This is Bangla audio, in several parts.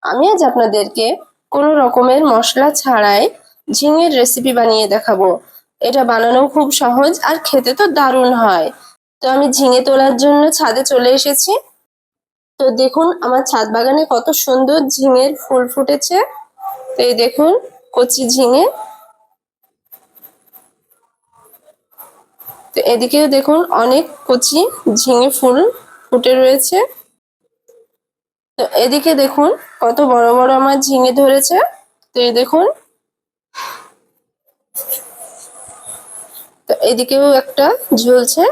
আমি আজ আপনাদেরকে কোনো রকমের মশলা ছাড়াই ঝিঙের রেসিপি বানিয়ে দেখাবো। এটা বানানো খুব সহজ আর খেতে তো দারুণ হয়। তো আমি ঝিঙে তোলার জন্য ছাদে চলে এসেছি। তো দেখুন আমার ছাদ বাগানে কত সুন্দর ঝিঙের ফুল ফুটেছে। তো এই দেখুন কচি ঝিঙে। তো এদিকেও দেখুন অনেক কচি ঝিঙে ফুল ফুটে রয়েছে। তো এদিকে দেখুন কত বড় বড় আমার ঝিঙে ধরেছে। তো এই দেখুন, তো এদিকেও একটা ঝুলছে।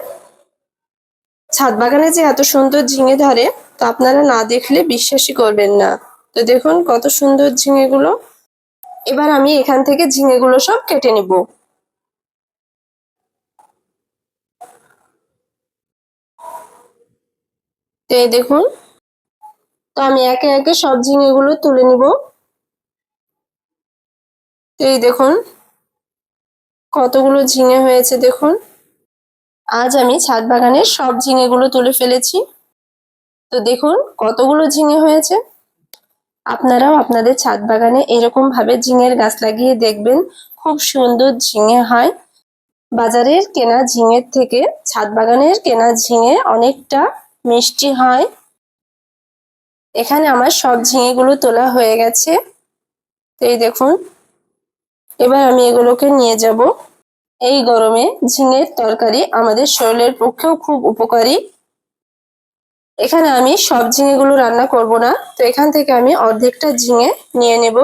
ছাদ বাগানে যে এত সুন্দর ঝিঙে ধরে তা আপনারা না দেখলে বিশ্বাসই করবেন না। তো দেখুন কত সুন্দর ঝিঙেগুলো। এবার আমি এখান থেকে ঝিঙেগুলো সব কেটে নিব। তো এই দেখুন, তো আমি একে একে সব ঝিঙেগুলো তুলে নিব। তো এই দেখুন কতগুলো ঝিঙে হয়েছে দেখুন। আজ আমি ছাদ বাগানের সব ঝিঙেগুলো তুলে ফেলেছি। তো দেখুন কতগুলো ঝিঙে হয়েছে। আপনারাও আপনাদের ছাদ বাগানে এরকম ভাবে ঝিঙের গাছ লাগিয়ে দেখবেন, খুব সুন্দর ঝিঙে হয়। বাজারের কেনা ঝিঙের থেকে ছাদ বাগানের কেনা ঝিঙে অনেকটা মিষ্টি হয়। এখানে আমার সব ঝিঙেগুলো তোলা হয়ে গেছে। এই দেখুন, এবার আমি এগুলোকে নিয়ে যাব। এই গরমে ঝিঙের তরকারি আমাদের শরীরের পক্ষেও খুব উপকারী। এখানে আমি সব ঝিঙেগুলো রান্না করব না, তো এখান থেকে আমি অর্ধেকটা ঝিঙে নিয়ে নেব।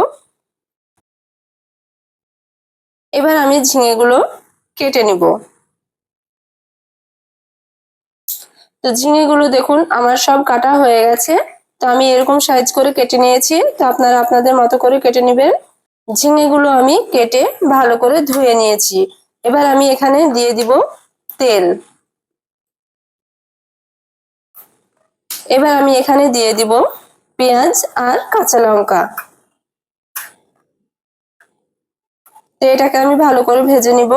এবার আমি ঝিঙেগুলো কেটে নেব। তো ঝিঙেগুলো দেখুন আমার সব কাটা হয়ে গেছে। তো আমি এরকম সাইজ করে কেটে নিয়েছি। তো আপনারা আপনাদের মতো করে কেটে নেবেন। ঝিঙেগুলো আমি কেটে ভালো করে ধুয়ে নিয়েছি। এবার আমি এখানে দিয়ে দিব তেল। এবার আমি এখানে দিয়ে দিব পেঁয়াজ আর কাঁচা লঙ্কা। তো এটাকে আমি ভালো করে ভেজে নিব।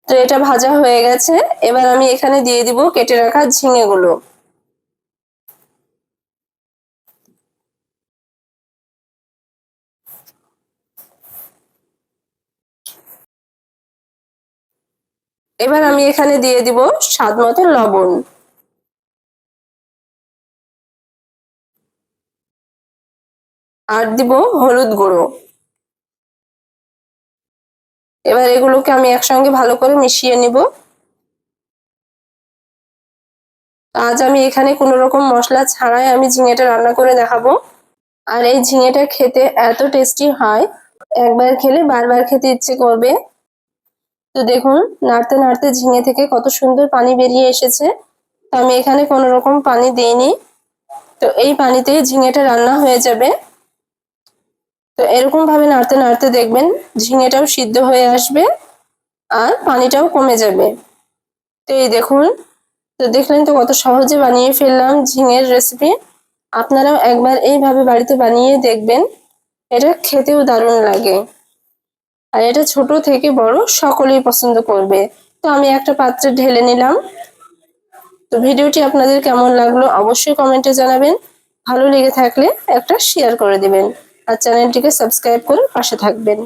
তো এটা ভাজা হয়ে গেছে। এবার আমি এখানে দিয়ে দিব কেটে রাখা ঝিঙেগুলো। এবার আমি এখানে দিয়ে দিব স্বাদ মতো লবণ আর দিব হলুদ গুঁড়ো। এবার এগুলোকে আমি একসঙ্গে ভালো করে মিশিয়ে নিব। আজ আমি এখানে কোনো রকম মশলা ছাড়াই আমি ঝিঙেটা রান্না করে দেখাবো। আর এই ঝিঙেটা খেতে এত টেস্টি হয়, একবার খেলে বারবার খেতে ইচ্ছে করবে। তো দেখুন নাড়তে নাড়তে ঝিঙে থেকে কত সুন্দর পানি বেরিয়ে এসেছে। তো আমি এখানে কোনো রকম পানি দিইনি। তো এই পানিতেই ঝিঙেটা রান্না হয়ে যাবে। তো এরকম ভাবে নাড়তে নাড়তে দেখবেন ঝিঙেটাও সিদ্ধ হয়ে আসবে আর পানিটাও কমে যাবে। তো এই দেখুন, তো দেখলেন তো কত সহজে বানিয়ে ফেললাম ঝিঙের রেসিপি। আপনারাও একবার এইভাবে বাড়িতে বানিয়ে দেখবেন, এটা খেতেও দারুণ লাগে। আর এটা ছোট থেকে বড় সকলেই পছন্দ করবে। তো আমি একটা পাত্রে ঢেলে নিলাম। তো ভিডিওটি আপনাদের কেমন লাগলো অবশ্যই কমেন্টে জানাবেন। ভালো লেগে থাকলে একটা শেয়ার করে দিবেন আর চ্যানেলটিকে সাবস্ক্রাইব করে পাশে থাকবেন।